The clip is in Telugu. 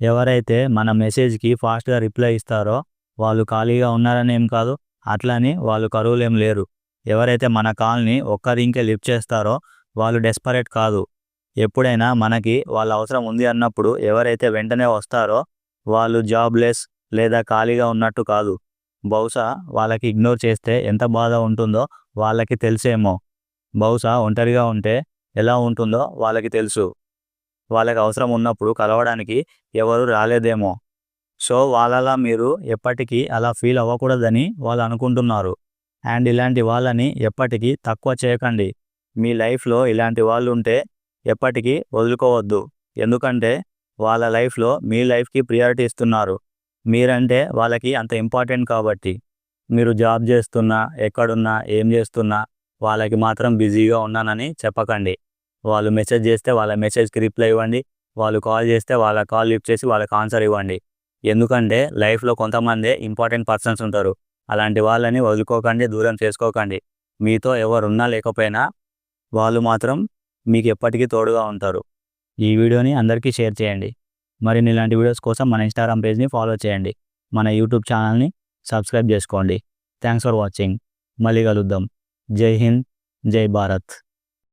ఎవరైతే మన మెసేజ్‌కి ఫాస్ట్‌గా రిప్లై ఇస్తారో వాళ్ళు ఖాళీగా ఉన్నారని ఏం కాదు. అట్లని వాళ్ళు కరువులేం లేరు. ఎవరైతే మన కాల్‌ని ఒక్క రింగ్‌కే లిఫ్ట్ చేస్తారో వాళ్ళు డెస్పరేట్ కాదు. ఎప్పుడైనా మనకి వాళ్ళ అవసరం ఉంది అన్నప్పుడు ఎవరైతే వెంటనే వస్తారో వాళ్ళు జాబ్‌లెస్ లేదా ఖాళీగా ఉన్నట్టు కాదు. బహుశా వాళ్ళకి ఇగ్నోర్ చేస్తే ఎంత బాధ ఉంటుందో వాళ్ళకి తెలుసేమో. బహుశా ఒంటరిగా ఉంటే ఎలా ఉంటుందో వాళ్ళకి తెలుసు. వాళ్ళకి అవసరం ఉన్నప్పుడు కలవడానికి ఎవరు రాలేదేమో. సో, వాళ్ళలా మీరు ఎప్పటికీ అలా ఫీల్ అవ్వకూడదని వాళ్ళు అనుకుంటున్నారు. అండ్ ఇలాంటి వాళ్ళని ఎప్పటికీ తక్కువ చేయకండి. మీ లైఫ్‌లో ఇలాంటి వాళ్ళుంటే ఎప్పటికీ వదులుకోవద్దు. ఎందుకంటే వాళ్ళ లైఫ్‌లో మీ లైఫ్‌కి ప్రియారిటీ ఇస్తున్నారు. మీరంటే వాళ్ళకి అంత ఇంపార్టెంట్ కాబట్టి. మీరు జాబ్ చేస్తున్నా, ఎక్కడున్నా, ఏం చేస్తున్నా వాళ్ళకి మాత్రం బిజీగా ఉన్నానని చెప్పకండి. వాళ్ళు మెసేజ్ చేస్తే వాళ్ళ మెసేజ్‌కి రిప్లై ఇవ్వండి. వాళ్ళు కాల్ చేస్తే వాళ్ళ కాల్ లిఫ్ట్ చేసి వాళ్ళకి ఆన్సర్ ఇవ్వండి. ఎందుకంటే లైఫ్‌లో కొంతమందే ఇంపార్టెంట్ పర్సన్స్ ఉంటారు. అలాంటి వాళ్ళని వదులుకోకండి, దూరం చేసుకోకండి. మీతో ఎవరున్నా లేకపోయినా వాళ్ళు మాత్రం మీకు ఎప్పటికీ తోడుగా ఉంటారు. ఈ వీడియోని అందరికీ షేర్ చేయండి. మరిన్ని ఇలాంటి వీడియోస్ కోసం మన ఇన్‌స్టాగ్రామ్ పేజ్‌ని ఫాలో చేయండి. మన యూట్యూబ్ ఛానల్‌ని సబ్స్క్రైబ్ చేసుకోండి. Thanks for watching. మళ్ళీ కలుద్దాం. జై హింద్, జై భారత్.